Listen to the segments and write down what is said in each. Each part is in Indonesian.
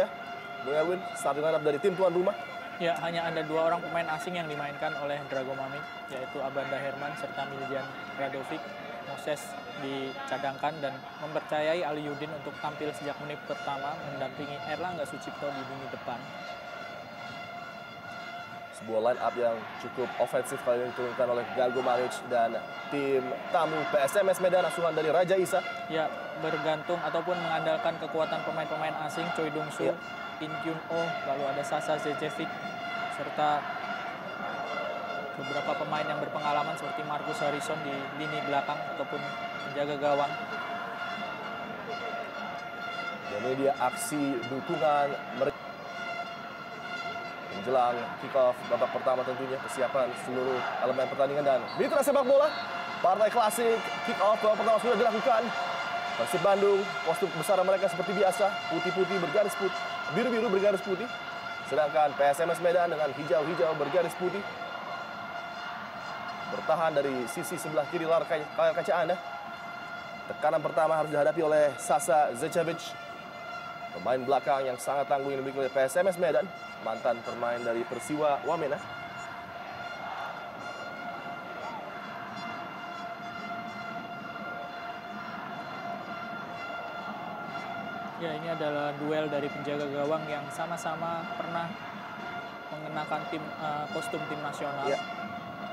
ya, Bung Erwin, starting lineup dari tim tuan rumah. Ya, hanya ada 2 orang pemain asing yang dimainkan oleh Dragomamić, yaitu Abanda Herman serta Miljan Radovic. Moses dicadangkan dan mempercayai Aliuddin untuk tampil sejak menit pertama mendampingi Erlangga Sucipto di lini depan. Sebuah line up yang cukup ofensif kali ini diturunkan oleh Dragomamić dan tim tamu PSMS Medan asuhan dari Raja Isa. Ya, bergantung ataupun mengandalkan kekuatan pemain-pemain asing Choi Dong-soo, In Kyun-oh, lalu ada Sasa Zecevic, serta beberapa pemain yang berpengalaman seperti Marcus Harrison di lini belakang ataupun penjaga gawang. Dan ini dia aksi dukungan mereka menjelang kick-off babak pertama, tentunya persiapan seluruh elemen pertandingan dan mitra sepak bola. Partai klasik kick-off babak pertama sudah dilakukan. Persib Bandung, kostum besar mereka seperti biasa, putih-putih bergaris putih, biru-biru bergaris putih. Sedangkan PSMS Medan dengan hijau-hijau bergaris putih bertahan dari sisi sebelah kiri layar kaca Anda. Tekanan pertama harus dihadapi oleh Sasa Zecevic, pemain belakang yang sangat tangguh yang dimiliki oleh PSMS Medan, mantan pemain dari Persiwa Wamena. Ya, ini adalah duel dari penjaga gawang yang sama-sama pernah mengenakan kostum tim nasional. Ya.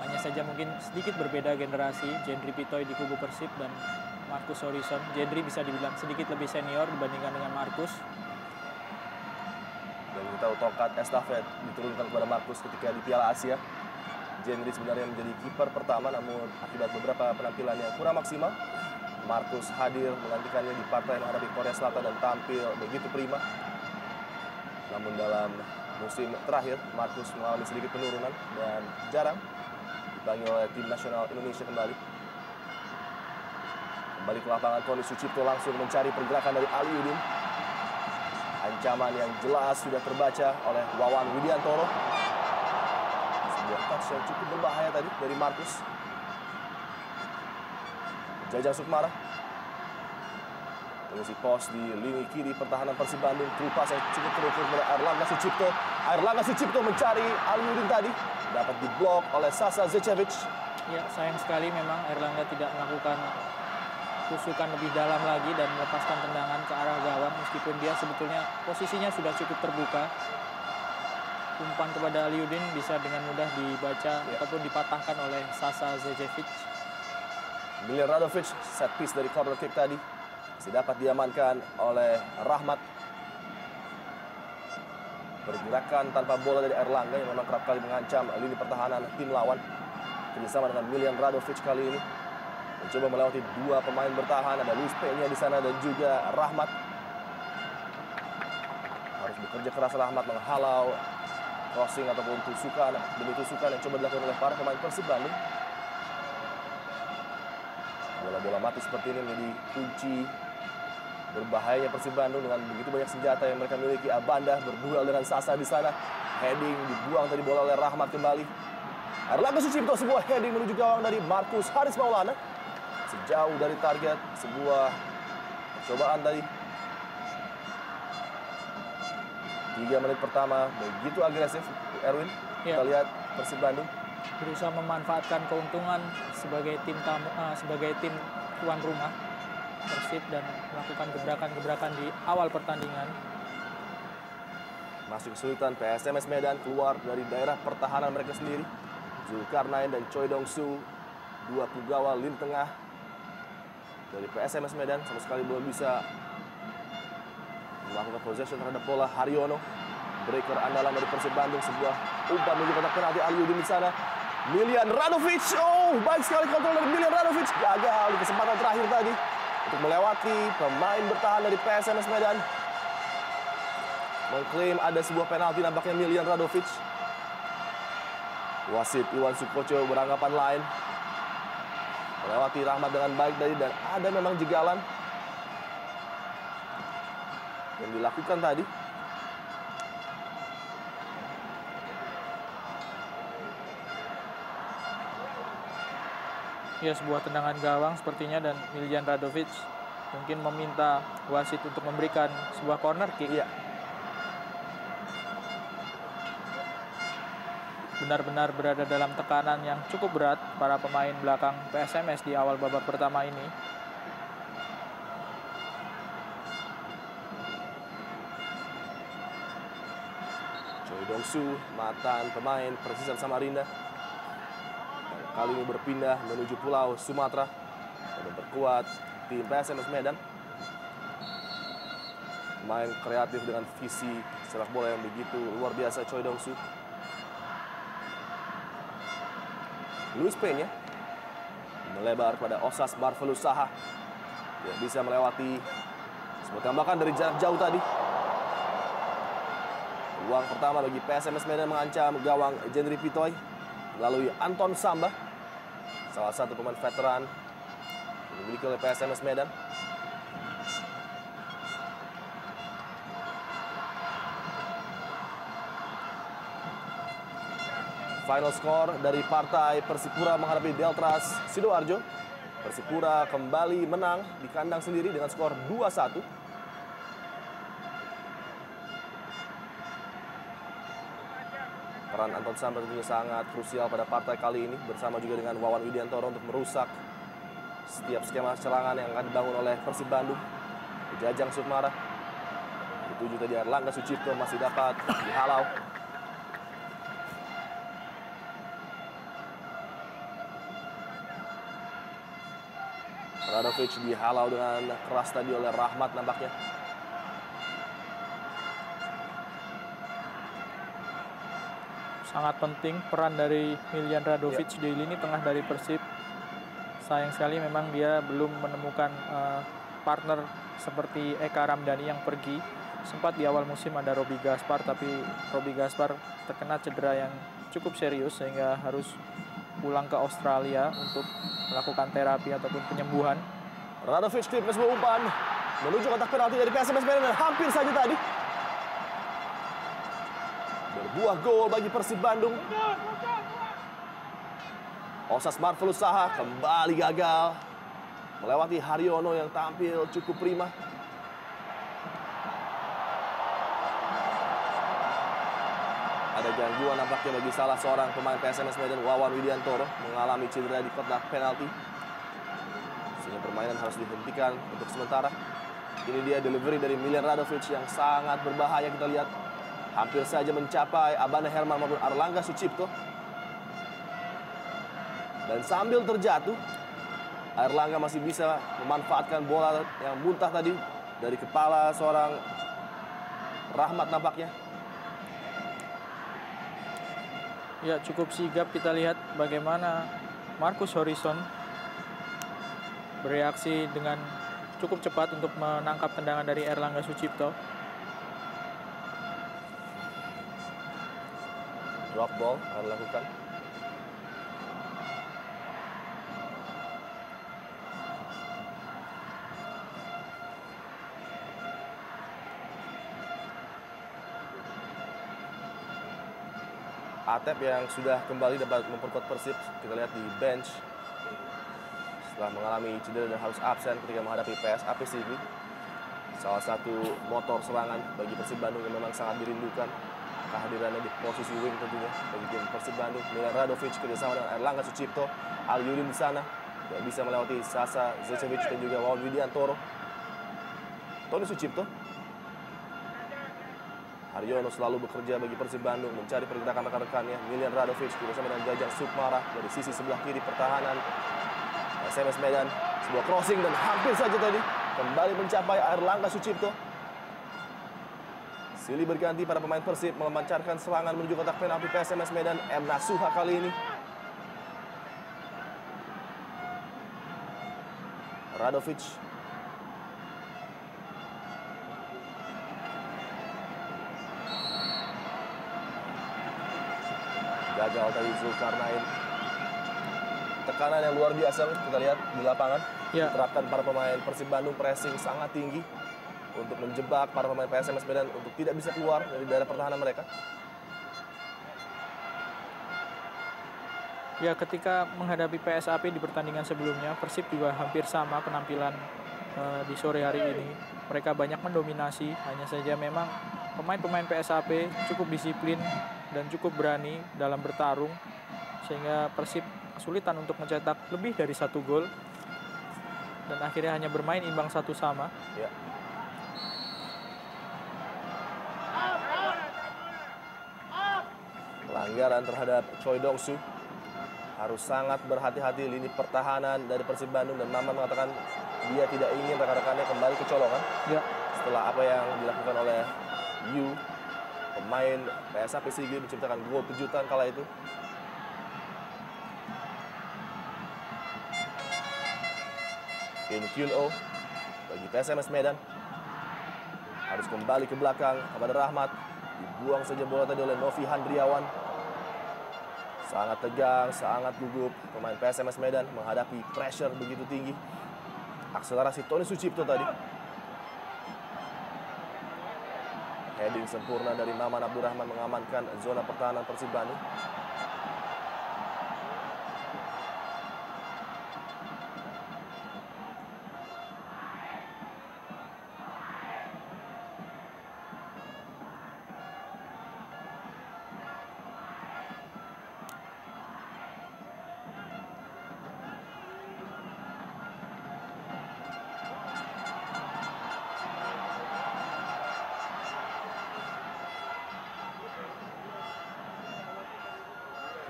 Hanya saja mungkin sedikit berbeda generasi. Jendri Pitoy di kubu Persib dan Marcus Harrison. Jendri bisa dibilang sedikit lebih senior dibandingkan dengan Marcus. Dan kita tahu tongkat estafet diturunkan kepada Marcus ketika di Piala Asia. Jendri sebenarnya menjadi kiper pertama, namun akibat beberapa penampilan yang kurang maksimal, Marcus hadir menggantikannya di partai menghadapi Korea Selatan dan tampil begitu prima. Namun dalam musim terakhir, Marcus mengalami sedikit penurunan dan jarang dipanggil oleh tim nasional Indonesia kembali. Kembali ke lapangan, Tony Sucipto langsung mencari pergerakan dari Aliuddin. Ancaman yang jelas sudah terbaca oleh Wawan Widiantoro. Sebuah touch yang cukup berbahaya tadi dari Marcus. Jajang Sukmara mengisi pos di lini kiri pertahanan Persib Bandung. Through pass yang cukup terukur kepada Erlangga Sucipto. Erlangga Sucipto mencari Aliuddin tadi, dapat diblok oleh Sasa Zecevic. Ya, sayang sekali memang Erlangga tidak melakukan tusukan lebih dalam lagi dan melepaskan tendangan ke arah gawang, meskipun dia sebetulnya posisinya sudah cukup terbuka. Umpan kepada Aliuddin bisa dengan mudah dibaca ataupun dipatahkan oleh Sasa Zecevic. Miljan Radovic, set piece dari corner kick tadi masih dapat diamankan oleh Rahmat. Pergerakan tanpa bola dari Erlangga yang memang kerap kali mengancam lini pertahanan tim lawan. Kerjasama dengan Miljan Radovic kali ini mencoba melewati 2 pemain bertahan, ada Luis Peña di sana dan juga Rahmat. Harus bekerja keras Rahmat menghalau crossing ataupun tusukan demi tusukan yang coba dilakukan oleh para pemain Persib Bandung. Bola-bola mati seperti ini menjadi kunci berbahayanya Persib Bandung dengan begitu banyak senjata yang mereka miliki. Abanda berduel dengan Sasa di sana. Heading dibuang tadi bola oleh Rahmat kembali. Erlangga Sucipto, sebuah heading menuju gawang dari Marcus Haris Maulana. Sejauh dari target, sebuah percobaan tadi. 3 menit pertama begitu agresif, Erwin. Kita lihat Persib Bandung berusaha memanfaatkan keuntungan sebagai tim tuan rumah Persib dan melakukan gebrakan-gebrakan di awal pertandingan. Masih kesulitan PSMS Medan keluar dari daerah pertahanan mereka sendiri. Zulkarnain dan Choi Dong-soo, 2 punggawa lini tengah dari PSMS Medan sama sekali belum bisa melakukan possession terhadap bola. Haryono, breaker andalan dari Persib Bandung, sebuah umpan menuju kotak penalti. Aliuddin di sana. Miljan Radovic, baik sekali kontrol dari Miljan Radovic, gagal di kesempatan terakhir tadi untuk melewati pemain bertahan dari PSMS Medan. Mengklaim ada sebuah penalti nampaknya Miljan Radovic. Wasit Iwan Sukoco beranggapan lain. Melewati Rahmat dengan baik tadi dan ada memang jegalan yang dilakukan tadi. Ya, sebuah tendangan gawang sepertinya dan Miljan Radovic mungkin meminta wasit untuk memberikan sebuah corner kick. Iya. benar-benar berada dalam tekanan yang cukup berat para pemain belakang PSMS di awal babak pertama ini. Choi Dong-soo, mantan pemain Persisam Samarinda, kali ini berpindah menuju Pulau Sumatera dan memperkuat tim PSMS Medan. Pemain kreatif dengan visi sepak bola yang begitu luar biasa, Choi Dong-soo. Luis Peña melebar pada Osas Marvelous Saha. Dia bisa melewati sebuah tembakan dari jarak jauh tadi. Peluang pertama bagi PSMS Medan mengancam gawang Jendri Pitoy melalui Anton Samba, salah satu pemain veteran yang dimiliki oleh PSMS Medan. Final score dari partai Persipura menghadapi Deltras Sidoarjo. Persipura kembali menang di kandang sendiri dengan skor 2-1. Peran Anton Samba tentunya sangat krusial pada partai kali ini, bersama juga dengan Wawan Widiantoro untuk merusak setiap skema serangan yang akan dibangun oleh Persib Bandung. Jajang Sukmara dituju tadi Erlangga Sucipto masih dapat dihalau. Radovic dihalau dengan keras tadi oleh Rahmat nampaknya. Sangat penting peran dari Miljan Radovic di lini tengah dari Persib. Sayang sekali memang dia belum menemukan partner seperti Eka Ramdhani yang pergi. Sempat di awal musim ada Roby Gaspar, tapi Roby Gaspar terkena cedera yang cukup serius sehingga harus pulang ke Australia untuk melakukan terapi ataupun penyembuhan. Radovic klip sebuah umpan menuju kotak penalti dari PSMS Medan dan hampir saja tadi berbuah gol bagi Persib Bandung. Osas Marvelous Saha kembali gagal melewati Haryono yang tampil cukup prima. Ada gangguan nampaknya bagi salah seorang pemain PSMS Medan, Wawan Widiantoro, mengalami cedera di kotak penalti. Sehingga permainan harus dihentikan untuk sementara. Ini dia delivery dari Miljan Radovic yang sangat berbahaya kita lihat. Hampir saja mencapai Abane Herman maupun Erlangga Sucipto. Dan sambil terjatuh, Erlangga masih bisa memanfaatkan bola yang muntah tadi dari kepala seorang Rahmat nampaknya. Ya, cukup sigap kita lihat bagaimana Marcus Horizon bereaksi dengan cukup cepat untuk menangkap tendangan dari Erlangga Sucipto. Drop ball akan dilakukan. Atep yang sudah kembali dapat memperkuat Persib, kita lihat di bench setelah mengalami cedera dan harus absen ketika menghadapi PSAP Sigli. Salah satu motor serangan bagi Persib Bandung yang memang sangat dirindukan kehadirannya di posisi wing tentunya bagi tim Persib Bandung. Miljan Radovic kerjasama dengan Erlangga Sucipto, Aliudin di sana yang bisa melewati Sasa Zecevic dan juga Wawan Widiantoro. Tony Sucipto. Haryono selalu bekerja bagi Persib Bandung, mencari pergerakan rekan-rekannya. Miljan Radovic bersama dengan Jajang Sukmara dari sisi sebelah kiri pertahanan PSMS Medan. Sebuah crossing dan hampir saja tadi kembali mencapai Erlangga Sucipto. Silih berganti para pemain Persib memancarkan serangan menuju kotak penalti PSMS Medan. M. Nasuha kali ini. Radovic. Gagal tadi Zulkarnain. Tekanan yang luar biasa kita lihat di lapangan. Ya. Diterapkan para pemain Persib Bandung, pressing sangat tinggi untuk menjebak para pemain PSMS Medan untuk tidak bisa keluar dari daerah pertahanan mereka. Ya, ketika menghadapi PSAP di pertandingan sebelumnya, Persib juga hampir sama penampilan di sore hari ini. Mereka banyak mendominasi, hanya saja memang pemain-pemain PSAP cukup disiplin dan cukup berani dalam bertarung, sehingga Persib kesulitan untuk mencetak lebih dari 1 gol dan akhirnya hanya bermain imbang 1-1. Ya. Pelanggaran terhadap Choi Dong-soo. Harus sangat berhati-hati lini pertahanan dari Persib Bandung, dan Maman mengatakan dia tidak ingin rekan-rekannya kembali kecolongan. Ya. Setelah apa yang dilakukan oleh Yu, pemain PSAP Sigli, menciptakan gol kejutan kala itu. In Kyun-oh bagi PSMS Medan. Harus kembali ke belakang kepada Rahmat. Dibuang saja bola tadi oleh Novi Handriawan. Sangat tegang, sangat gugup pemain PSMS Medan menghadapi pressure begitu tinggi. Akselerasi Tony Sucipto tadi. Heading sempurna dari Maman Abdurrahman mengamankan zona pertahanan Persib Bandung.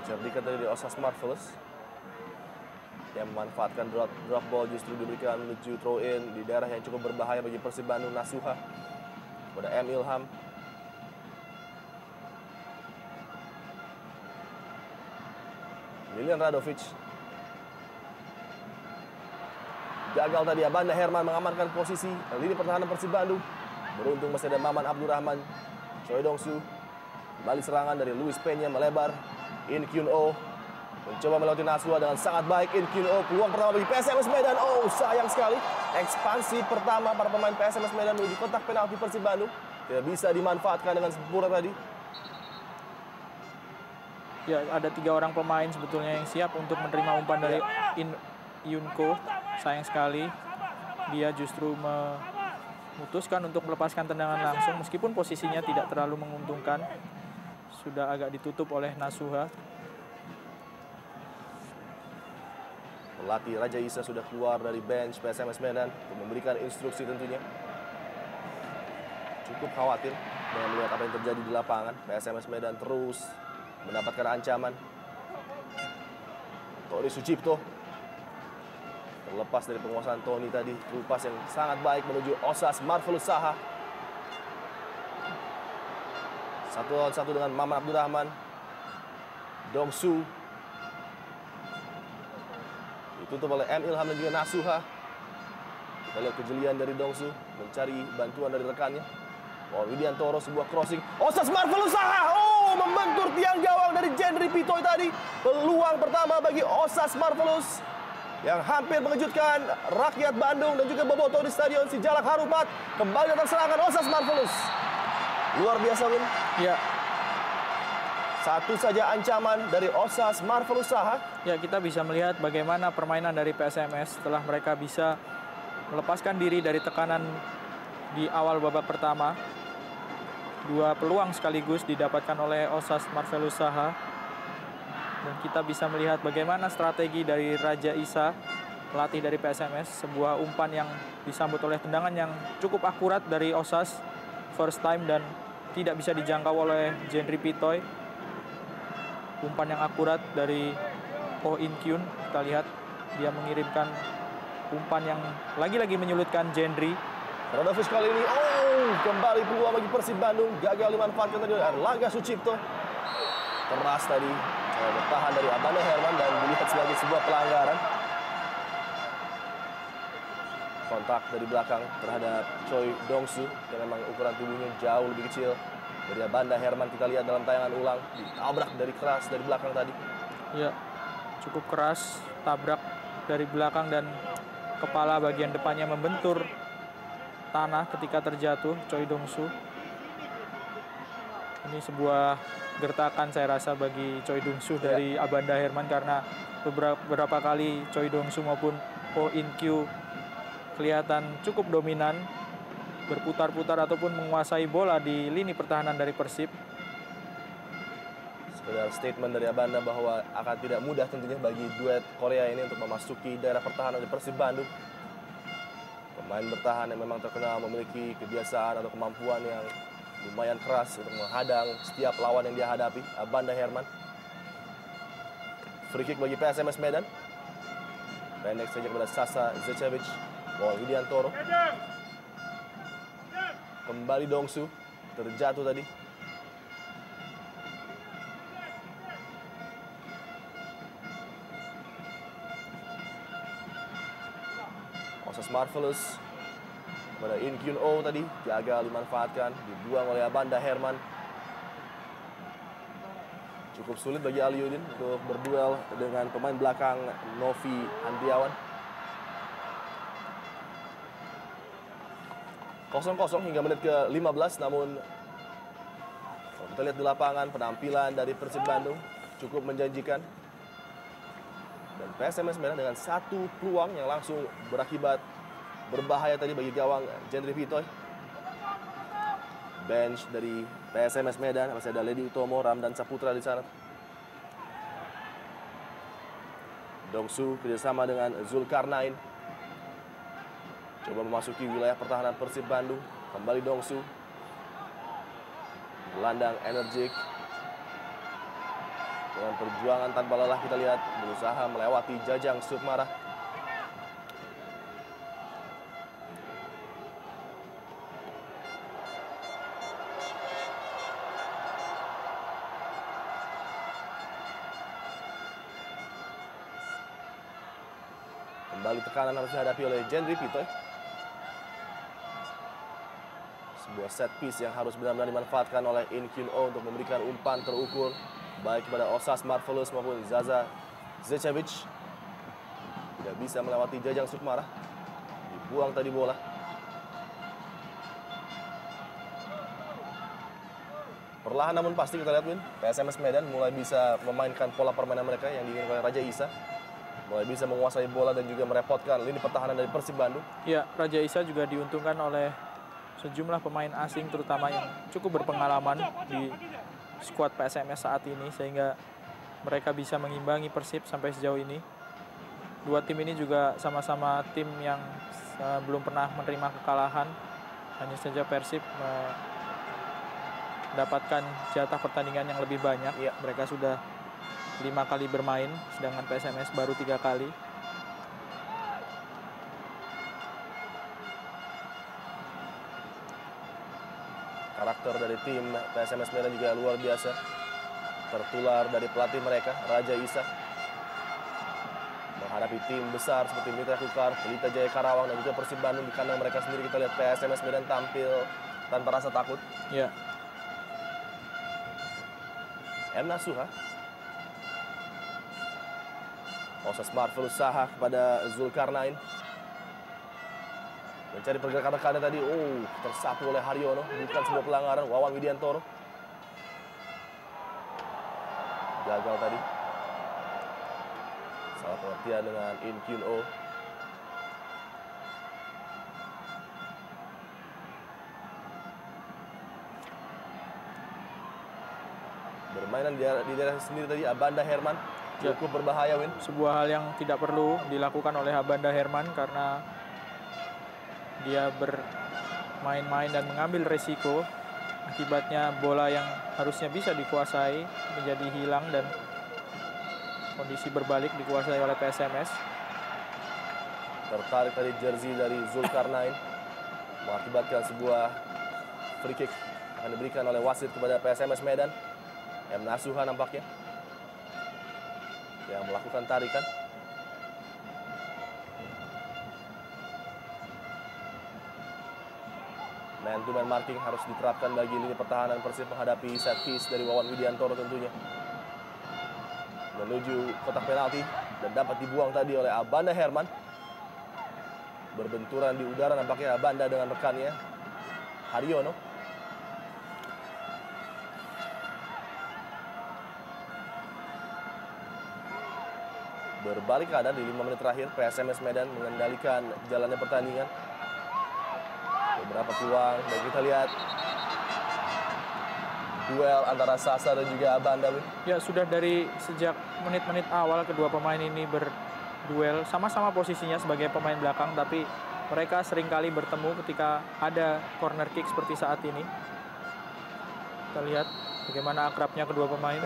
Cerdikan tadi dari Osas Marvelous yang memanfaatkan drop ball justru diberikan menuju throw in di daerah yang cukup berbahaya bagi Persib Bandung. Nasuha kepada M. Ilham. Lilian Radovic. Gagal tadi, Abanda Herman mengamankan posisi lini pertahanan Persib Bandung. Beruntung masih ada Maman Abdurrahman. Choi Dong-soo. Kembali serangan dari Luis Peña melebar. In Kyun-oh mencoba melewati Nasuha dengan sangat baik. In Kyun-oh, peluang pertama bagi PSMS Medan. Oh, sayang sekali. Ekspansi pertama para pemain PSMS Medan menuju kotak penalti Persib Bandung tidak bisa dimanfaatkan dengan sempurna tadi. Ya, ada 3 orang pemain sebetulnya yang siap untuk menerima umpan dari In Yunko. Sayang sekali dia justru memutuskan untuk melepaskan tendangan langsung meskipun posisinya tidak terlalu menguntungkan. Sudah agak ditutup oleh Nasuha. Pelatih Raja Isa sudah keluar dari bench PSMS Medan untuk memberikan instruksi tentunya. Cukup khawatir dengan melihat apa yang terjadi di lapangan. PSMS Medan terus mendapatkan ancaman. Tony Sucipto terlepas dari penguasaan Tony tadi. Pas yang sangat baik menuju Osas Marvelous Saha. 1-1 dengan Maman Abdurrahman. Dong-soo ditutup oleh M. Ilham dan juga Nasuha. Kita lihat kejelian dari Dong-soo mencari bantuan dari rekannya. Widiantoro, sebuah crossing. Osas Marvelous Saha. Oh, membentur tiang gawang dari Jendri Pitoy tadi. Peluang pertama bagi Osas Marvelous yang hampir mengejutkan rakyat Bandung dan juga bobotoh di Stadion Sijalak Harupat. Kembali datang serangan Osas Marvelous. Luar biasa, Win. Ya. Satu saja ancaman dari Osas Marvelous Saha. Ya, kita bisa melihat bagaimana permainan dari PSMS setelah mereka bisa melepaskan diri dari tekanan di awal babak pertama. 2 peluang sekaligus didapatkan oleh Osas Marvelous Saha. Dan kita bisa melihat bagaimana strategi dari Raja Isa, pelatih dari PSMS. Sebuah umpan yang disambut oleh tendangan yang cukup akurat dari Osas. First time dan tidak bisa dijangkau oleh Jendri Pitoy. Umpan yang akurat dari Oh In Kyun. Kita lihat dia mengirimkan umpan yang lagi-lagi menyulitkan Jendri. Radovic kali ini, oh, kembali peluang bagi Persib Bandung. Gagal dimanfaatkan tadi oleh Erlangga Sucipto. Keras tadi, bertahan dari Abanda Herman dan dilihat sebagai sebuah pelanggaran. Kontak dari belakang terhadap Choi Dong-soo yang memang ukuran tubuhnya jauh lebih kecil dari Abanda Herman. Kita lihat dalam tayangan ulang, ditabrak dari keras dari belakang tadi. Ya, cukup keras, tabrak dari belakang dan kepala bagian depannya membentur tanah ketika terjatuh Choi Dong-soo. Ini sebuah gertakan saya rasa bagi Choi Dong-soo dari Abanda Herman karena beberapa kali Choi Dong-soo maupun Oh In Kyu kelihatan cukup dominan, berputar-putar ataupun menguasai bola di lini pertahanan dari Persib. Sekedar statement dari Abanda bahwa akan tidak mudah tentunya bagi duet Korea ini untuk memasuki daerah pertahanan di Persib Bandung. Pemain bertahan yang memang terkenal memiliki kebiasaan atau kemampuan yang lumayan keras untuk menghadang setiap lawan yang dia hadapi. Abanda Herman. Free kick bagi PSMS Medan. Pendek saja kepada Sasa Zecevic. Wawan Widiantoro. Kembali Dongsu. Terjatuh tadi. Osas Marvelous. Kepada In Kyun Oh tadi. Gagal dimanfaatkan. Dibuang oleh Abanda Herman. Cukup sulit bagi Aliudin untuk berduel dengan pemain belakang Novi Andriawan. 0-0 hingga menit ke-15, namun kalau kita lihat di lapangan penampilan dari Persib Bandung cukup menjanjikan. Dan PSMS Medan dengan satu peluang yang langsung berakibat berbahaya tadi bagi gawang Jendri Pitoy. Bench dari PSMS Medan masih ada Ledi Utomo, Ramdan Saputra di sana. Dongsu kerjasama dengan Zulkarnain. Coba memasuki wilayah pertahanan Persib Bandung. Kembali Dongsu. Gelandang energik. Dengan perjuangan tanpa lelah kita lihat berusaha melewati Jajang Sukmara. Kembali tekanan harus dihadapi oleh Jendri Pitoy. Sebuah set piece yang harus benar-benar dimanfaatkan oleh In Kyun Oh untuk memberikan umpan terukur baik kepada Osas Marvelous maupun Zaza Zecevic. Tidak bisa melewati Jajang Sukmara. Dibuang tadi bola. Perlahan namun pasti kita lihat, Win, PSMS Medan mulai bisa memainkan pola permainan mereka yang diinginkan oleh Raja Isa. Mulai bisa menguasai bola dan juga merepotkan lini pertahanan dari Persib Bandung. Ya, Raja Isa juga diuntungkan oleh sejumlah pemain asing terutama yang cukup berpengalaman di skuad PSMS saat ini sehingga mereka bisa mengimbangi Persib sampai sejauh ini. Dua tim ini juga sama-sama tim yang belum pernah menerima kekalahan. Hanya saja Persib mendapatkan jatah pertandingan yang lebih banyak. Ya. Mereka sudah 5 kali bermain, sedangkan PSMS baru 3 kali. Karakter dari tim PSMS Medan juga luar biasa. Tertular dari pelatih mereka, Raja Isa. Menghadapi tim besar seperti Mitra Kukar, Pelita Jaya Karawang, dan juga Persib Bandung di kandang mereka sendiri. Kita lihat PSMS Medan tampil tanpa rasa takut. Ya. M. Nasuha. Osas Marvelous Saha kepada Zulkarnain. Mencari pergerakan rekannya tadi. Tersapu oleh Haryono. Bukan sebuah pelanggaran. Wawan Widiantoro. Gagal tadi. Salah pengertian dengan In Kyun Oh. Bermainan di daerah sendiri tadi Abanda Herman. Cukup berbahaya, Win. Sebuah hal yang tidak perlu dilakukan oleh Abanda Herman karena dia bermain-main dan mengambil resiko. Akibatnya bola yang harusnya bisa dikuasai menjadi hilang dan kondisi berbalik dikuasai oleh PSMS. Tertarik tadi jersey dari Zulkarnain. Mengakibatkan sebuah free kick akan diberikan oleh wasit kepada PSMS Medan. M. Nasuha nampaknya yang melakukan tarikan. Man to man marking harus diterapkan bagi lini pertahanan Persib menghadapi set piece dari Wawan Widiantoro tentunya. Menuju kotak penalti dan dapat dibuang tadi oleh Abanda Herman. Berbenturan di udara nampaknya Abanda dengan rekannya Haryono. berbalik keadaan di 5 menit terakhir. PSMS Medan mengendalikan jalannya pertandingan. Beberapa peluang dan kita lihat duel antara Sasa dan juga Abanda. Ya, sudah dari sejak menit-menit awal kedua pemain ini berduel, sama-sama posisinya sebagai pemain belakang, tapi mereka seringkali bertemu ketika ada corner kick seperti saat ini. Kita lihat bagaimana akrabnya kedua pemain.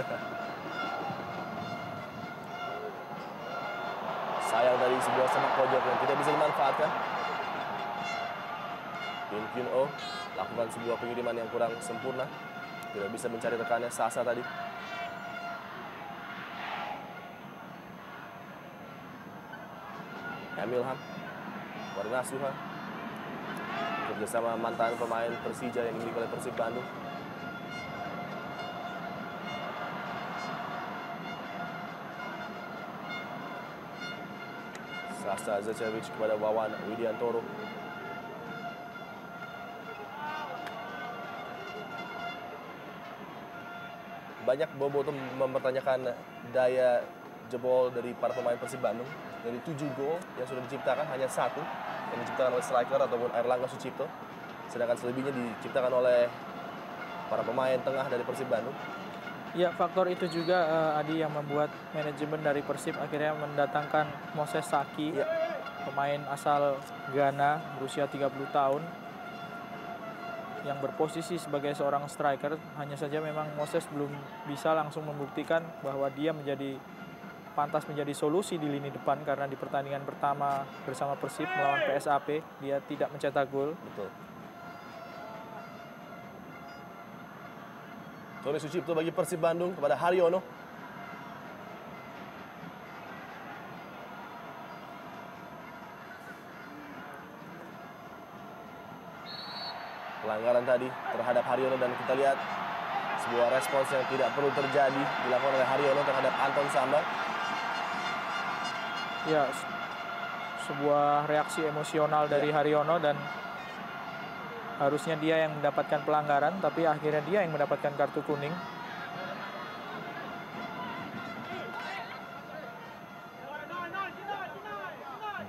Sayang dari sebuah sepak pojok yang tidak bisa dimanfaatkan. Kim Kyun Oh lakukan sebuah pengiriman yang kurang sempurna. Tidak bisa mencari rekannya Sasa tadi. Emil Ham, Warna Suha, kerjasama mantan pemain Persija yang dimiliki oleh Persib Bandung. Sasa Zacevic kepada Wawan Widiantoro. Banyak bobotoh mempertanyakan daya jebol dari para pemain Persib Bandung. Dari 7 gol yang sudah diciptakan, hanya 1 yang diciptakan oleh striker ataupun Airlangga Sucipto. Sedangkan selebihnya diciptakan oleh para pemain tengah dari Persib Bandung. Ya, faktor itu juga Adi yang membuat manajemen dari Persib akhirnya mendatangkan Moses Saki, Ya. pemain asal Ghana berusia 30 tahun yang berposisi sebagai seorang striker. Hanya saja memang Moses belum bisa langsung membuktikan bahwa dia pantas menjadi solusi di lini depan, karena di pertandingan pertama bersama Persib melawan PSAP dia tidak mencetak gol. Betul. Tony Sucipto bagi Persib Bandung kepada Haryono. Pelanggaran tadi terhadap Haryono, dan kita lihat sebuah respons yang tidak perlu terjadi dilakukan oleh Haryono terhadap Anton Samba. Ya, sebuah reaksi emosional dari Haryono, dan harusnya dia yang mendapatkan pelanggaran, tapi akhirnya dia yang mendapatkan kartu kuning.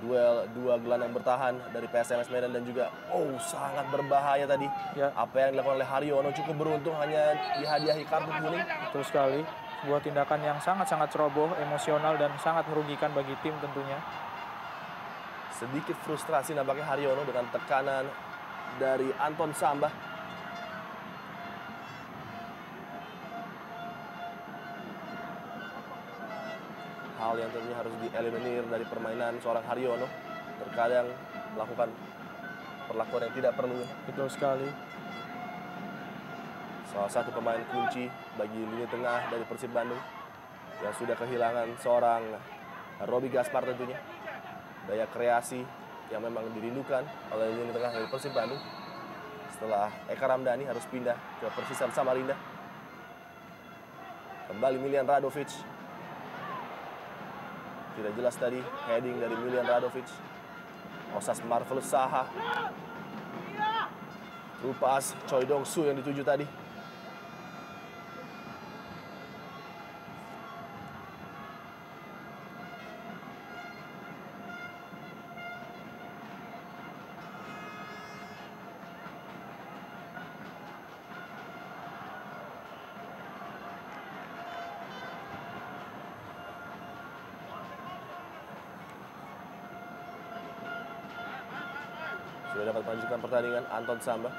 Duel dua gelandang bertahan dari PSMS Medan dan juga sangat berbahaya tadi. Ya. Apa yang dilakukan oleh Haryono, cukup beruntung hanya dihadiahi kartu kuning. Betul sekali. Sebuah tindakan yang sangat-sangat ceroboh, emosional, dan sangat merugikan bagi tim tentunya. Sedikit frustrasi nampaknya Haryono dengan tekanan dari Anton Samba. Hal yang tentunya harus dieliminir dari permainan seorang Haryono. Terkadang melakukan perlakuan yang tidak perlu. Betul sekali. Salah satu pemain kunci bagi lini tengah dari Persib Bandung yang sudah kehilangan seorang Robi Gaspar tentunya. Daya kreasi yang memang dirindukan oleh lini tengah dari Persib Bandung setelah Eka Ramdhani harus pindah ke Persisam Samarinda. Kembali Milian Radovic. Tidak jelas tadi heading dari Milian Radovic. Osas Marvelous Saha. Rupas Choi Dong Su yang dituju tadi. Sudah dapat melanjutkan pertandingan Anton Samba.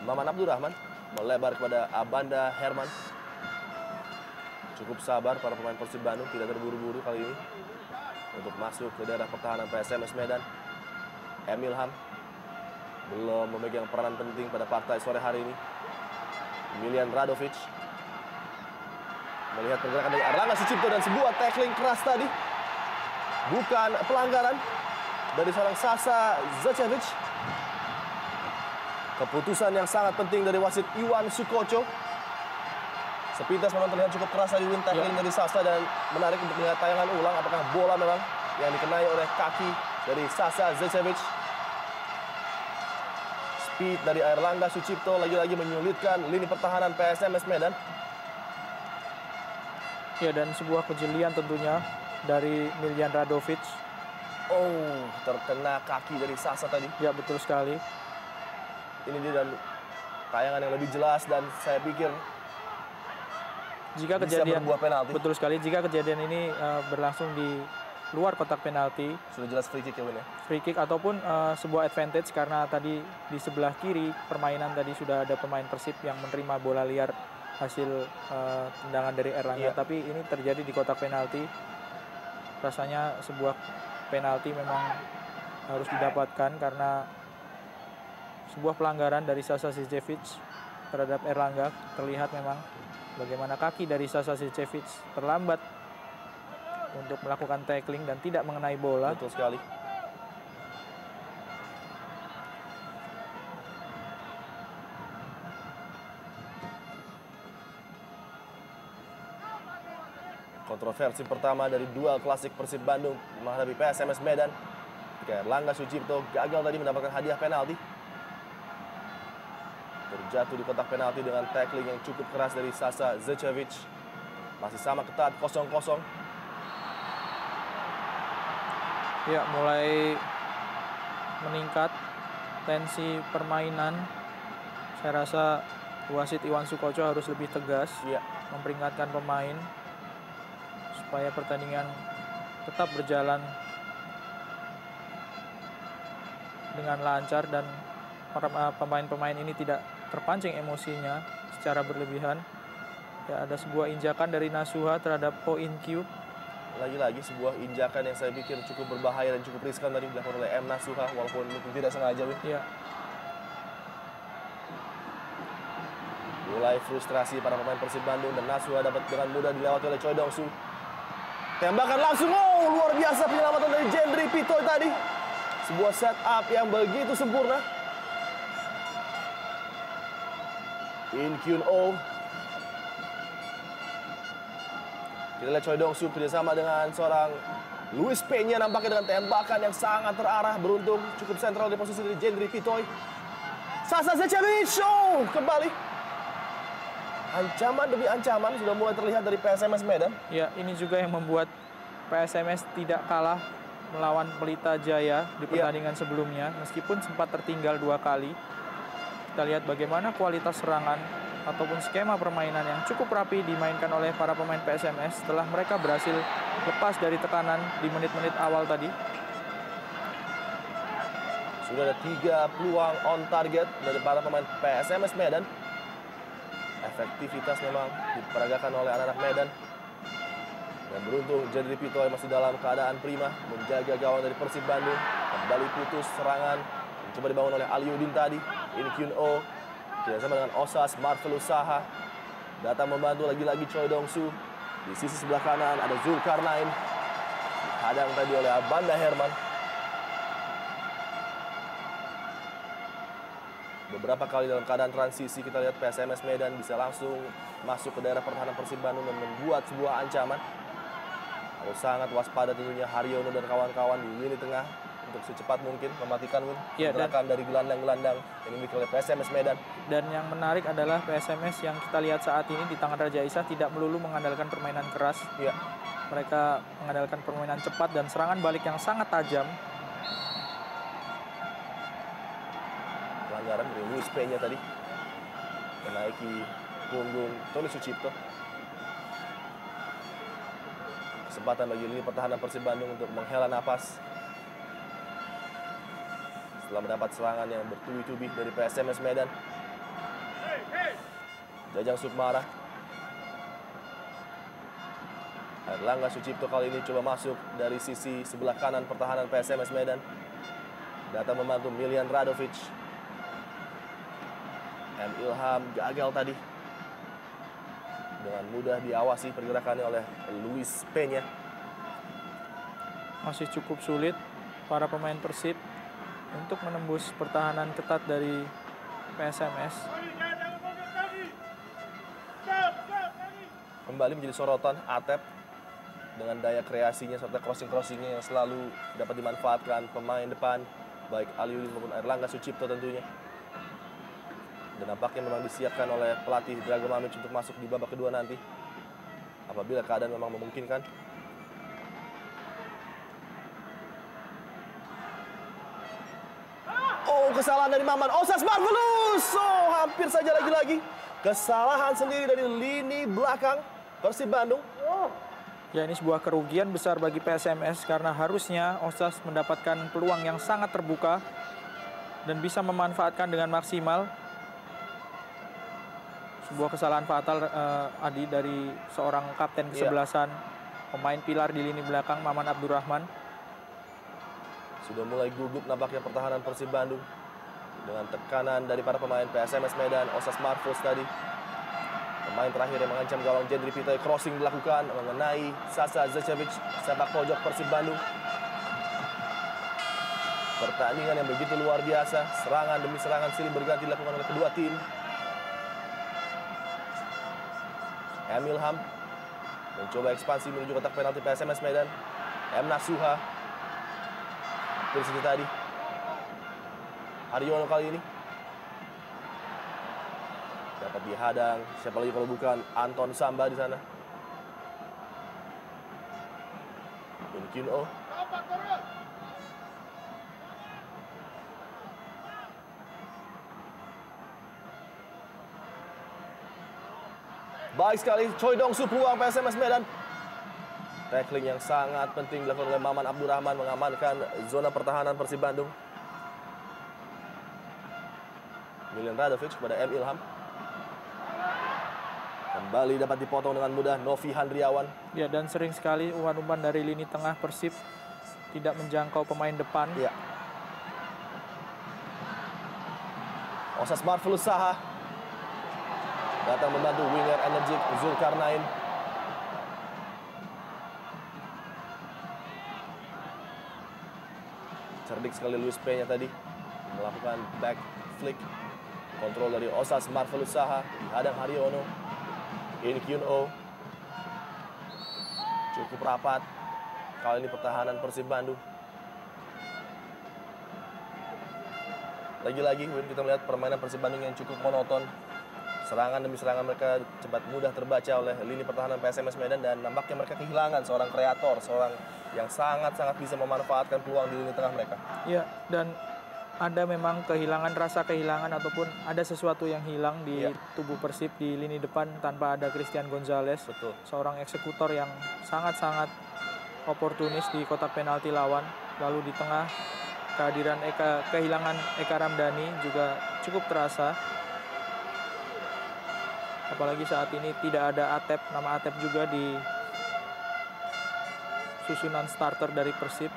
Maman Abdurrahman melebar kepada Abanda Herman. Cukup sabar para pemain Persib Bandung, tidak terburu-buru kali ini untuk masuk ke daerah pertahanan PSMS Medan. Emil Ham belum memegang peranan penting pada partai sore hari ini. Milian Radovic melihat pergerakan dari Airlangga Sucipto dan sebuah tackling keras tadi. Bukan pelanggaran dari seorang Sasa Zacevic. Keputusan yang sangat penting dari wasit Iwan Sukoco. Sepintas memang terlihat cukup keras tadi tackling dari Sasa, dan menarik untuk melihat tayangan ulang apakah bola memang yang dikenai oleh kaki dari Sasa Zacevic. Speed dari Airlangga Sucipto lagi-lagi menyulitkan lini pertahanan PSMS Medan. Ya, dan sebuah kejelian tentunya dari Miljan Radovic. Oh, terkena kaki dari Sasa tadi. Ya, betul sekali. Ini dia dan tayangan yang lebih jelas dan saya pikir jika bisa kejadian berbuah penalti. Betul sekali, jika kejadian ini berlangsung di luar kotak penalti, sudah jelas free kick ya Win ya. Free kick ataupun sebuah advantage karena tadi di sebelah kiri permainan tadi sudah ada pemain Persib yang menerima bola liar hasil tendangan dari Erlangga. Tapi ini terjadi di kotak penalti. Rasanya sebuah penalti memang harus didapatkan karena sebuah pelanggaran dari Sasa Sicevic terhadap Erlangga. Terlihat memang bagaimana kaki dari Sasa Sicevic terlambat untuk melakukan tackling dan tidak mengenai bola. Betul sekali. Kontroversi pertama dari duel klasik Persib Bandung menghadapi PSMS Medan. Erlangga Sucipto gagal tadi mendapatkan hadiah penalti. Terjatuh di kotak penalti dengan tackling yang cukup keras dari Sasa Zecevic. Masih sama ketat 0-0. Ya, mulai meningkat tensi permainan. Saya rasa wasit Iwan Sukoco harus lebih tegas memperingatkan pemain supaya pertandingan tetap berjalan dengan lancar dan para pemain-pemain ini tidak terpancing emosinya secara berlebihan. Ya, ada sebuah injakan dari Nasuha terhadap Oh In-kyu. Lagi-lagi sebuah injakan yang saya pikir cukup berbahaya dan cukup riskan tadi dilakukan oleh M. Nasuha walaupun mungkin tidak sengaja. Iya. Mulai frustrasi para pemain Persib Bandung dan Nasuha dapat dengan mudah dilewati oleh Choi Dong Soo. Tembakan langsung, oh luar biasa penyelamatan dari Jendri Pitoy tadi. Sebuah setup yang begitu sempurna. In Kyun Oh. Kita lihat Choi Dong Soo kerjasama dengan seorang Luis Peña nampaknya dengan tembakan yang sangat terarah, beruntung cukup sentral di posisi dari Jendri Pitoy. Sasa Zecevic, oh kembali. Ancaman demi ancaman sudah mulai terlihat dari PSMS Medan. Ya, ini juga yang membuat PSMS tidak kalah melawan Pelita Jaya di pertandingan sebelumnya, meskipun sempat tertinggal 2 kali. Kita lihat bagaimana kualitas serangan ataupun skema permainan yang cukup rapi dimainkan oleh para pemain PSMS setelah mereka berhasil lepas dari tekanan di menit-menit awal tadi. Sudah ada 3 peluang on target dari para pemain PSMS Medan. Efektivitas memang diperagakan oleh anak-anak Medan. Dan beruntung Jendri Pitoy masih dalam keadaan prima menjaga gawang dari Persib Bandung. Kembali putus serangan yang coba dibangun oleh Aliudin tadi. In Kyun Oh kerjasama dengan Osas Marvelus Saha. Datang membantu lagi-lagi Choi Dong Soo. Di sisi sebelah kanan ada Zulkarnain. Dihadang tadi oleh Abanda Herman. Beberapa kali dalam keadaan transisi kita lihat PSMS Medan bisa langsung masuk ke daerah pertahanan Persib Bandung dan membuat sebuah ancaman. Harus sangat waspada tentunya Haryono dan kawan-kawan di lini tengah untuk secepat mungkin mematikan gerakan dari gelandang-gelandang yang dimiliki oleh PSMS Medan. Dan yang menarik adalah PSMS yang kita lihat saat ini di tangan Raja Isa tidak melulu mengandalkan permainan keras. Ya. Mereka mengandalkan permainan cepat dan serangan balik yang sangat tajam. Pelanggaran dari Luis Peña tadi menaiki punggung Tony Sucipto. Kesempatan bagi lini pertahanan Persib Bandung untuk menghela napas setelah mendapat serangan yang bertubi-tubi dari PSMS Medan. Jajang Sukmara. Erlangga Sucipto kali ini coba masuk dari sisi sebelah kanan pertahanan PSMS Medan. Datang membantu Miljan Radovic. M. Ilham gagal tadi. Dengan mudah diawasi pergerakannya oleh Luis Peña. Masih cukup sulit para pemain Persib untuk menembus pertahanan ketat dari PSMS. Kembali menjadi sorotan Atep dengan daya kreasinya serta crossing-crossingnya yang selalu dapat dimanfaatkan pemain depan, baik Aliudin maupun Erlangga Sucipto tentunya. Dan nampaknya memang disiapkan oleh pelatih Drago Mamic untuk masuk di babak kedua nanti. apabila keadaan memang memungkinkan. Oh, kesalahan dari Maman. Osas Marvelous. Oh, hampir saja lagi-lagi kesalahan sendiri dari lini belakang Persib Bandung. Ya, ini sebuah kerugian besar bagi PSMS karena harusnya Osas mendapatkan peluang yang sangat terbuka dan bisa memanfaatkan dengan maksimal. Sebuah kesalahan fatal Adi dari seorang kapten kesebelasan, pemain pilar di lini belakang Maman Abdurrahman. Sudah mulai gugup nampaknya pertahanan Persib Bandung dengan tekanan dari para pemain PSMS Medan. Osas Marvelous tadi, pemain terakhir yang mengancam gawang Jendri Pitoy, crossing dilakukan mengenai Sasa Zecevic, sepak pojok Persib Bandung. Pertandingan yang begitu luar biasa, serangan demi serangan silih berganti dilakukan oleh kedua tim. Emil Ham mencoba ekspansi menuju kotak penalti PSMS Medan. M. Nasuha dari situ tadi. Haryono kali ini dapat dihadang. Siapa lagi kalau bukan Anton Samba di sana. Mungkin baik sekali, Choi Dong-su peluang PSMS Medan. Tackling yang sangat penting dilakukan oleh Maman Abdurrahman mengamankan zona pertahanan Persib Bandung. Milian Radovic kepada M. Ilham. Kembali dapat dipotong dengan mudah Novi Handriawan. Ya, dan sering sekali umpan-umpan dari lini tengah Persib tidak menjangkau pemain depan. Ya. Osas Marvelous Saha datang membantu winger energik Zulkarnain. Cerdik sekali Luis P-nya tadi melakukan back flick. Kontrol dari Osas Marvelous Saha, dihadang Haryono. In Kyun-oh. Cukup rapat kali ini pertahanan Persib Bandung. Lagi-lagi kita melihat permainan Persib Bandung yang cukup monoton. Serangan demi serangan mereka cepat mudah terbaca oleh lini pertahanan PSMS Medan, dan nampaknya mereka kehilangan seorang kreator, seorang yang sangat-sangat bisa memanfaatkan peluang di lini tengah mereka. Ya, dan ada memang rasa kehilangan ataupun ada sesuatu yang hilang di tubuh Persib di lini depan tanpa ada Christian Gonzalez. Betul. Seorang eksekutor yang sangat-sangat oportunis di kotak penalti lawan. Lalu di tengah kehadiran kehilangan Eka Ramdhani juga cukup terasa. Apalagi saat ini tidak ada Atep, nama Atep juga di susunan starter dari Persib.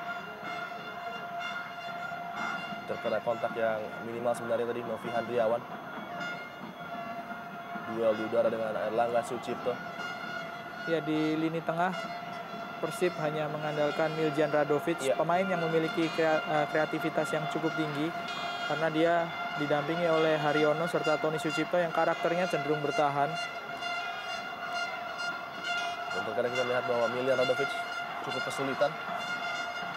Terkena kontak yang minimal sebenarnya tadi Novi Handriawan. Duel di udara dengan Erlangga Sucipto. Ya, di lini tengah Persib hanya mengandalkan Miljan Radovic, pemain yang memiliki kreativitas yang cukup tinggi karena dia didampingi oleh Haryono serta Tony Sucipto yang karakternya cenderung bertahan. Dan terkadang kita melihat bahwa Miljan Radovic cukup kesulitan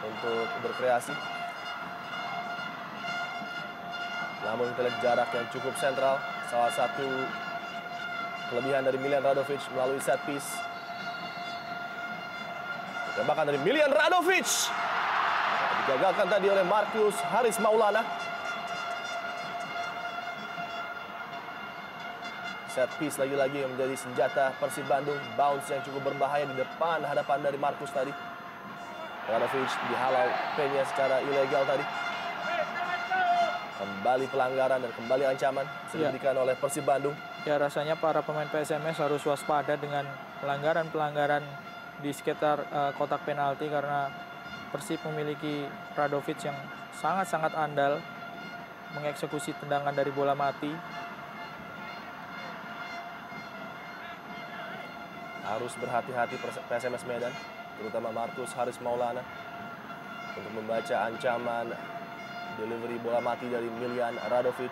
untuk berkreasi. Namun kita lihat jarak yang cukup sentral. Salah satu kelebihan dari Miljan Radovic melalui set piece. Tembakan dari Miljan Radovic digagalkan tadi oleh Marcus Haris Maulana. Set piece lagi-lagi yang menjadi senjata Persib Bandung. Bounce yang cukup berbahaya di depan hadapan dari Marcus tadi. Radovic dihalau P-nya secara ilegal tadi. Kembali pelanggaran dan kembali ancaman diberikan oleh Persib Bandung. Ya, rasanya para pemain PSMS harus waspada dengan pelanggaran-pelanggaran di sekitar kotak penalti karena Persib memiliki Radovic yang sangat-sangat andal mengeksekusi tendangan dari bola mati. Harus berhati-hati PSMS Medan, terutama Marcus Haris Maulana, untuk membaca ancaman delivery bola mati dari Miljan Radovic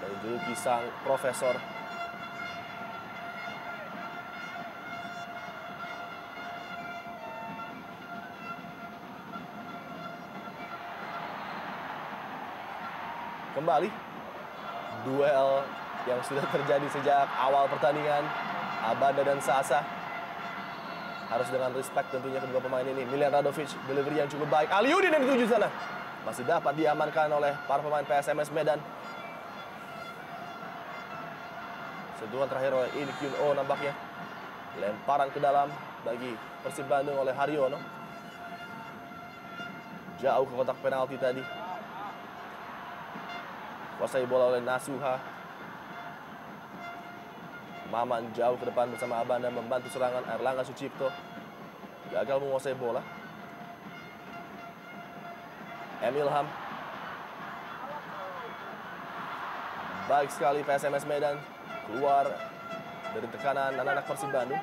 dan juluki sang profesor. Kembali duel yang sudah terjadi sejak awal pertandingan, Abanda dan Sasa. Harus dengan respect tentunya kedua pemain ini. Miljan Radovic, delivery yang cukup baik. Aliudin yang dituju sana. Masih dapat diamankan oleh para pemain PSMS Medan. Sentuhan terakhir oleh In Kyun Oh nampaknya. Lemparan ke dalam bagi Persib Bandung oleh Haryono. Jauh ke kotak penalti tadi. Kuasai bola oleh Nasuha. Maman jauh ke depan bersama Abanda membantu serangan Erlangga Sucipto. Gagal menguasai bola. Ilham. Baik sekali PSMS Medan keluar dari tekanan anak-anak Persib Bandung.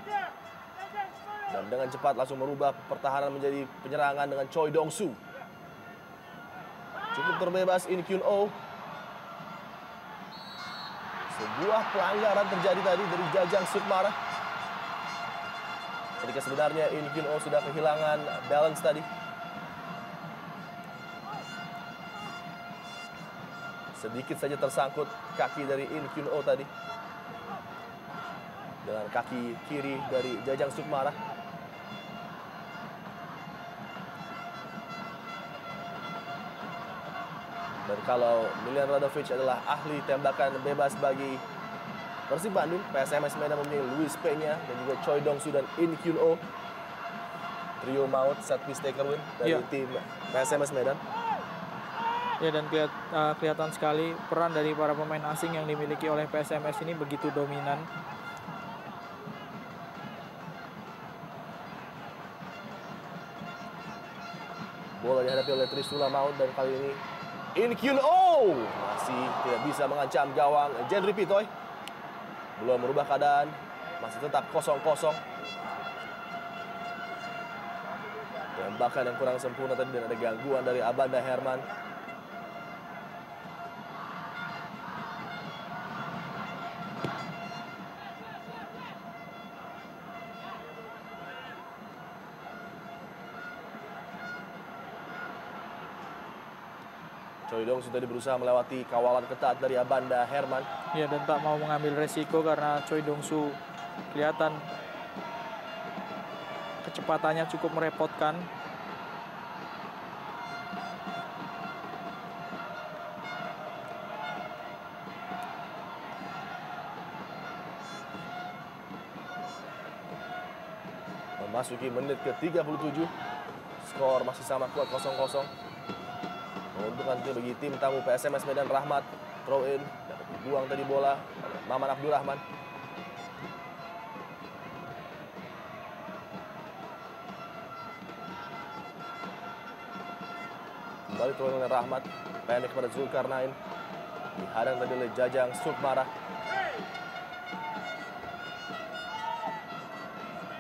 Dan dengan cepat langsung merubah pertahanan menjadi penyerangan dengan Choi Dong-soo. Cukup terbebas In Kyun Oh. Sebuah pelanggaran terjadi tadi dari Jajang Sukmara. Ketika sebenarnya In Kyun Oh sudah kehilangan balance tadi. Sedikit saja tersangkut kaki dari In Kyun Oh tadi. Dengan kaki kiri dari Jajang Sukmara. Dan kalau Miljan Radovic adalah ahli tembakan bebas bagi Persib Bandung, PSMS Medan mempunyai Luis Peña dan juga Choi Dong-soo dan In Kyun Oh. Trio maut set piece taker win dari tim PSMS Medan. Ya, dan kelihatan sekali peran dari para pemain asing yang dimiliki oleh PSMS ini begitu dominan. Bola dihadapi oleh Trisula Maut dan kali ini In Kyun Oh masih tidak bisa mengancam gawang Jendri Pitoy. Belum merubah keadaan, masih tetap 0-0. Tembakan yang kurang sempurna tadi dan ada gangguan dari Abanda Herman. Choi Dong-soo tadi berusaha melewati kawalan ketat dari Abanda Herman. Ya, dan tak mau mengambil resiko karena Choi Dong-soo kelihatan kecepatannya cukup merepotkan. Memasuki menit ke-37. Skor masih sama kuat 0-0. Menguntungkan bagi tim tamu PSMS Medan. Rahmat throw in, dapat dibuang tadi bola Maman Abdurrahman. Kembali throw in oleh Rahmat, pendek kepada Zulkarnain, dihadang tadi oleh Jajang Sukmara.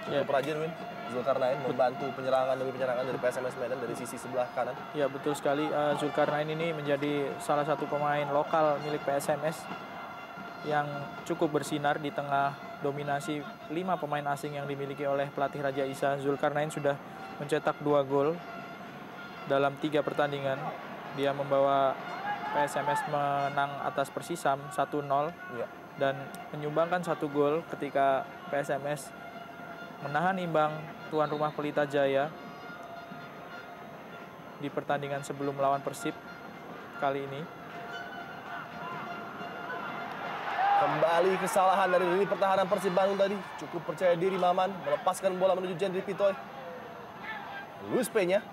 Cukup rajin Win Zulkarnain membantu penyerangan demi penyerangan dari PSMS Medan dari sisi sebelah kanan. Ya, betul sekali. Zulkarnain ini menjadi salah satu pemain lokal milik PSMS yang cukup bersinar di tengah dominasi 5 pemain asing yang dimiliki oleh pelatih Raja Isa. Zulkarnain sudah mencetak 2 gol dalam 3 pertandingan. Dia membawa PSMS menang atas Persisam 1-0 dan menyumbangkan 1 gol ketika PSMS menahan imbang tuan rumah Pelita Jaya di pertandingan sebelum melawan Persib kali ini. Kembali kesalahan dari lini pertahanan Persib Bandung tadi. Cukup percaya diri Maman melepaskan bola menuju Jendri Pitoy. Luis Peña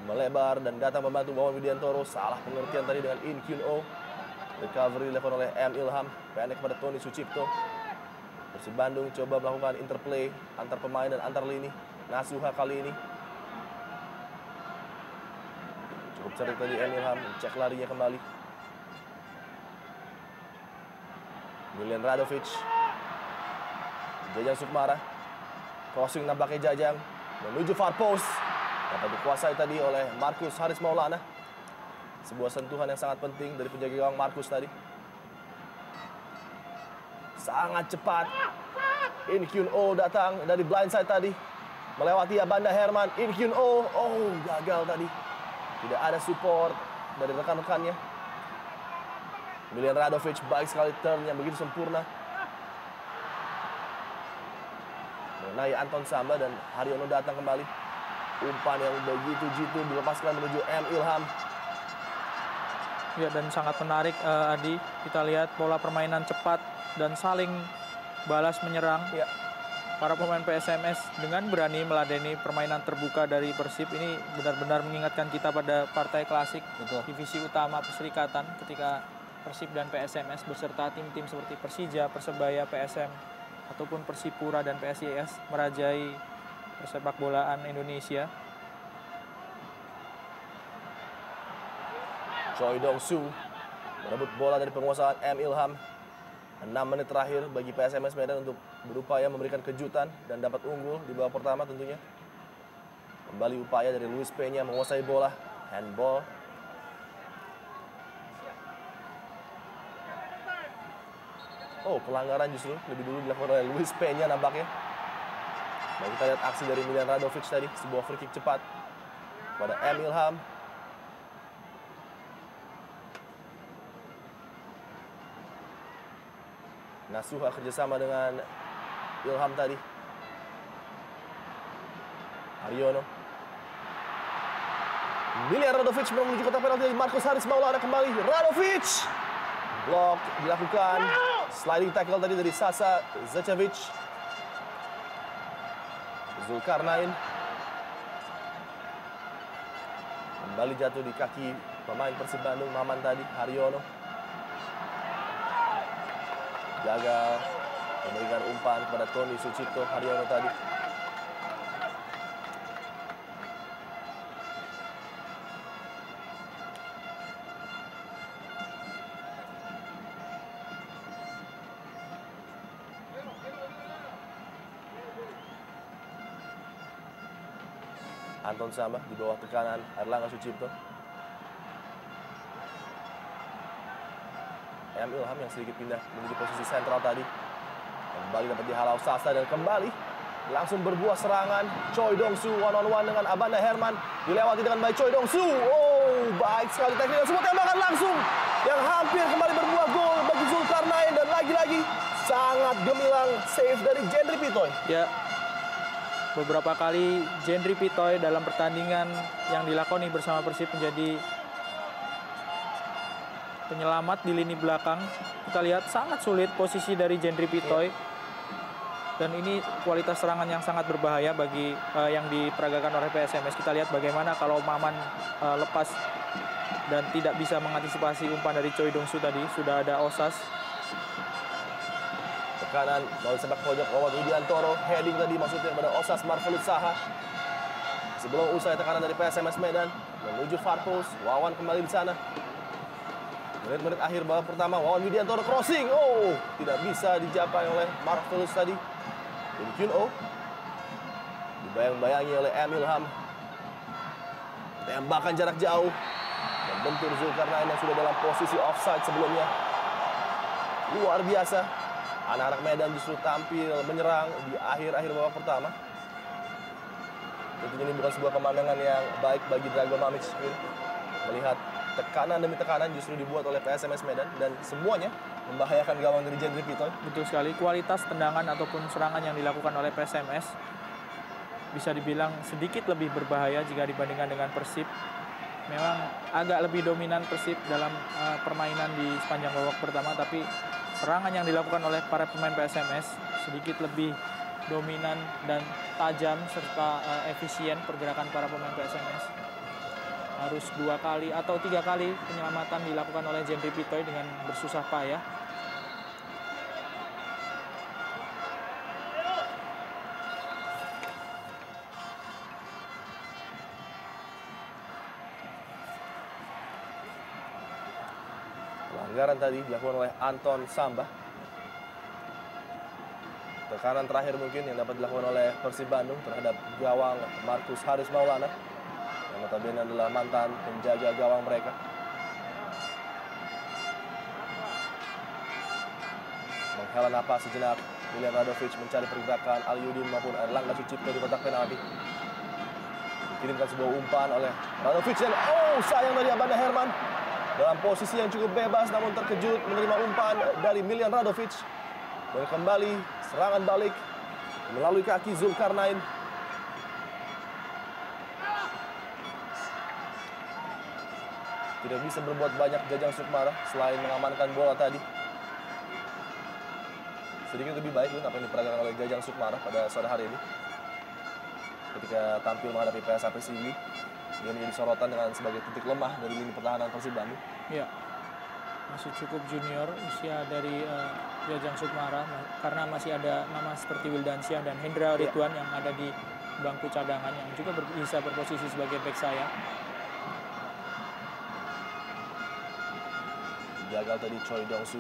melebar dan datang membantu Wawan Widiantoro. Salah pengertian tadi dengan In Kyun Oh. Recovery dilakukan oleh Ilham, pendek kepada Tony Sucipto. Persib Bandung coba melakukan interplay antar pemain dan antar lini. Nasuha kali ini cukup cerdik tadi Ilham, cek larinya kembali. Miljan Radovic, Jajang Sukmara, crossing nampaknya Jajang menuju far post, dapat dikuasai tadi oleh Markus Haris Maulana. Sebuah sentuhan yang sangat penting dari penjaga gawang Markus tadi. Sangat cepat. In Kyun Oh datang dari blindside tadi, melewati Abanda Herman. In Kyun Oh, gagal tadi. Tidak ada support dari rekan-rekannya. Miljan Radovic baik sekali turn yang begitu sempurna. mengenai Anton Samba dan Haryono datang kembali. Umpan yang begitu jitu dilepaskan menuju M. Ilham. Ya, dan sangat menarik Adi. Kita lihat pola permainan cepat dan saling balas menyerang. Ya. Para pemain PSMS dengan berani meladeni permainan terbuka dari Persib ini benar-benar mengingatkan kita pada partai klasik. Betul. Divisi utama Perserikatan ketika Persib dan PSMS beserta tim-tim seperti Persija, Persebaya, PSM ataupun Persipura dan PSIS merajai persepak bolaan Indonesia. Choi Dong-soo merebut bola dari penguasaan M. Ilham. 6 menit terakhir bagi PSMS Medan untuk berupaya memberikan kejutan dan dapat unggul di babak pertama tentunya. Kembali upaya dari Luis Peña menguasai bola. Handball. Oh, pelanggaran justru lebih dulu dilakukan oleh Luis Peña nampaknya. Dan kita lihat aksi dari Miljan Radovic tadi, sebuah free kick cepat pada M. Ilham. Nasuha kerjasama dengan Ilham tadi. Haryono. Miljan Radovic menuju kotak penalti dari Marcus Haris Maulana kembali. Radovic. Blok dilakukan. Sliding tackle tadi dari Sasa Zečević. Zulkarnain. Kembali jatuh di kaki pemain Persib Bandung, Maman tadi, Haryono. Gagal memberikan umpan kepada Tony Sucipto. Haryono tadi. Anton Samba di bawah tekanan Erlangga Sucipto. M. Ilham yang sedikit pindah menuju posisi sentral tadi. Kembali dapat dihalau Sasa dan kembali langsung berbuah serangan. Choi Dong-soo one-on-one dengan Abanda Herman. Dilewati dengan baik Choi Dong-soo. Oh, baik sekali teknik dan sebuah tembakan langsung yang hampir kembali berbuah gol bagi Zulkarnain. Dan lagi-lagi sangat gemilang save dari Jendri Pitoy. Ya, beberapa kali Jendri Pitoy dalam pertandingan yang dilakoni bersama Persib menjadi penyelamat di lini belakang. Kita lihat sangat sulit posisi dari Jendri Pitoy. Dan ini kualitas serangan yang sangat berbahaya bagi yang diperagakan oleh PSMS. Kita lihat bagaimana kalau Maman lepas dan tidak bisa mengantisipasi umpan dari Choi Dong-soo tadi. Sudah ada Osas. Tekanan melalui sepak pojok Wawan Widiantoro. Heading tadi maksudnya pada Osas Marvelus Saha. Sebelum usai tekanan dari PSMS Medan menuju Farpus. Wawan kembali di sana. Menit-menit akhir babak pertama, Wawan Widiantoro crossing. Oh, tidak bisa dicapai oleh Marvelus tadi. Jadi Kyun-oh dibayang-bayangi oleh M. Ilham. Tembakan jarak jauh. Membentur Zulkarnain yang sudah dalam posisi offside sebelumnya. Luar biasa. Anak-anak Medan justru tampil menyerang di akhir-akhir babak pertama. Tentunya ini bukan sebuah pemandangan yang baik bagi Drago Mamic. Melihat tekanan demi tekanan justru dibuat oleh PSMS Medan dan semuanya membahayakan gawang dari Jendri Pitoy. Betul sekali, kualitas tendangan ataupun serangan yang dilakukan oleh PSMS bisa dibilang sedikit lebih berbahaya jika dibandingkan dengan Persib. Memang agak lebih dominan Persib dalam permainan di sepanjang babak pertama, tapi serangan yang dilakukan oleh para pemain PSMS sedikit lebih dominan dan tajam serta efisien pergerakan para pemain PSMS. Harus 2 kali atau 3 kali penyelamatan dilakukan oleh Jendri Pitoy dengan bersusah payah. Pelanggaran tadi dilakukan oleh Anton Samba. Tekanan terakhir mungkin yang dapat dilakukan oleh Persib Bandung terhadap gawang Marcus Haris Maulana. Yang notabene adalah mantan penjaga gawang mereka. Menghela napas sejenak, Miljan Radovic mencari pergerakan Aliudin maupun Erlangga Sucipto di kotak penalti. Dikirimkan sebuah umpan oleh Radovic dan sayang dari Abanda Herman. Dalam posisi yang cukup bebas namun terkejut menerima umpan dari Miljan Radovic. Dan kembali serangan balik melalui kaki Zulkarnain. Tidak bisa berbuat banyak Jajang Sukmara selain mengamankan bola tadi. Sedikit lebih baik apa yang diperagakan oleh Jajang Sukmara pada sore hari ini. Ketika tampil menghadapi PSAP Sigi, dia menjadi sorotan dengan sebagai titik lemah dari lini pertahanan Persib Bandung. Ya, masih cukup junior usia dari Jajang Sukmara karena masih ada nama seperti Wildansyah dan Hendra Ridwan yang ada di bangku cadangan yang juga bisa berposisi sebagai bek sayap. Gagal tadi Choi Dong-su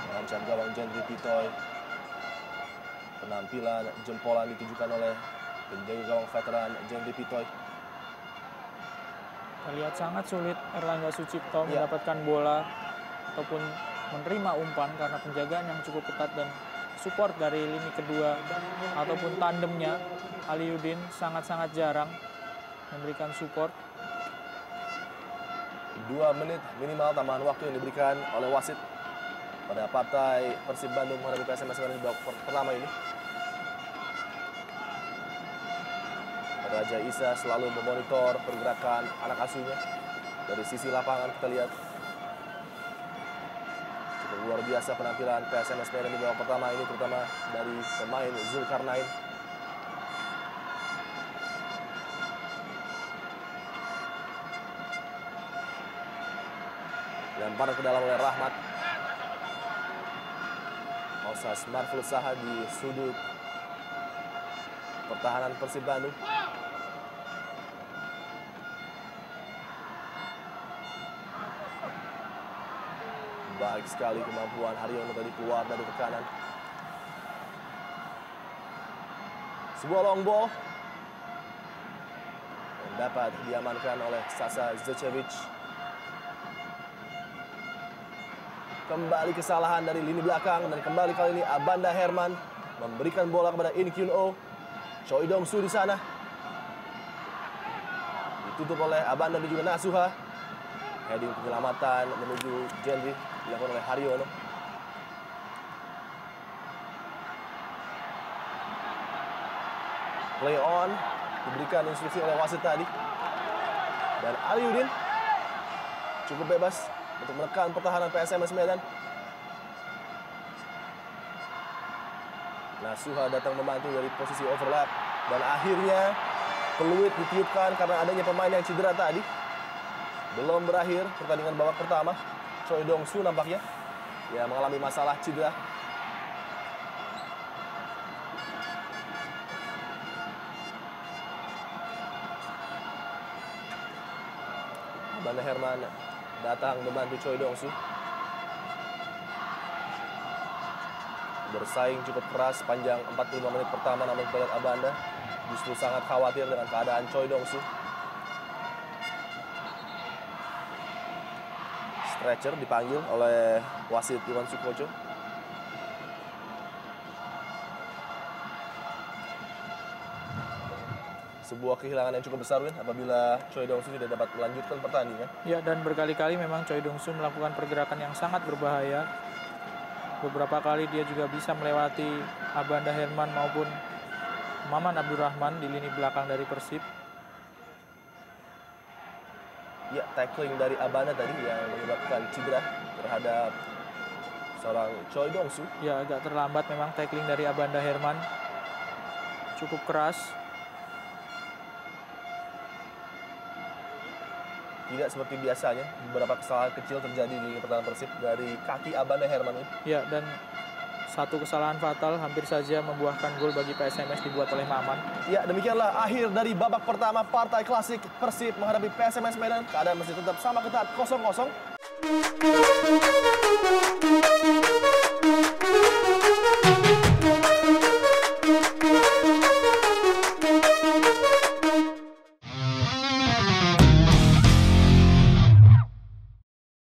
mengancam gawang Jendri Pitoy. Penampilan jempolan ditujukan oleh penjaga gawang veteran Jendri Pitoy. Terlihat sangat sulit Erlangga Sucipto mendapatkan bola ataupun menerima umpan karena penjagaan yang cukup ketat dan support dari lini kedua ataupun tandemnya. Aliuddin sangat-sangat jarang memberikan support. 2 menit minimal tambahan waktu yang diberikan oleh wasit pada partai Persib Bandung menghadapi PSMS Medan di babak pertama ini. Raja Isa selalu memonitor pergerakan anak asuhnya dari sisi lapangan. Kita lihat cukup luar biasa penampilan PSMS Medan di babak pertama ini, terutama dari pemain Zulkarnain. Lemparan ke dalam oleh Rahmat. Mausas Marful Saha di sudut pertahanan Persib Bandung. Baik sekali kemampuan Haryono tadi keluar dari tekanan. Sebuah long ball yang dapat diamankan oleh Sasa Zecevic. Kembali kesalahan dari lini belakang dan kembali kali ini Abanda Herman memberikan bola kepada In Kyun Oh. Choi Dong-su di sana. Ditutup oleh Abanda dan juga Nasuha. Heading penyelamatan menuju Jendri dilakukan oleh Haryono. Play on diberikan instruksi oleh wasit tadi. Dan Aliuddin cukup bebas untuk menekan pertahanan PSMS Medan. Nasuha datang membantu dari posisi overlap. Dan akhirnya peluit ditiupkan karena adanya pemain yang cedera tadi. Belum berakhir pertandingan babak pertama. Choi Dong-su nampaknya ya mengalami masalah cedera. Abanda Herman datang membantu Choi Dong-su. Bersaing cukup keras panjang 45 menit pertama, namun kita lihat Abanda justru sangat khawatir dengan keadaan Choi Dong-su. Stretcher dipanggil oleh wasit Iwan Sukoco. Sebuah kehilangan yang cukup besar, Win, apabila Choi Dong-su tidak dapat melanjutkan pertandingan. Ya, dan berkali-kali memang Choi Dong-su melakukan pergerakan yang sangat berbahaya. Beberapa kali dia juga bisa melewati Abanda Herman maupun Maman Abdurrahman di lini belakang dari Persib. Ya, tackling dari Abanda tadi yang menyebabkan cedera terhadap seorang Choi Dong-su. Ya, agak terlambat memang tackling dari Abanda Herman. Cukup keras. Tidak seperti biasanya, beberapa kesalahan kecil terjadi di lini pertahanan Persib dari kaki Abanda Herman. Ya, dan satu kesalahan fatal hampir saja membuahkan gol bagi PSMS dibuat oleh Maman. Ya, demikianlah akhir dari babak pertama partai klasik Persib menghadapi PSMS Medan. Keadaan masih tetap sama ketat 0-0.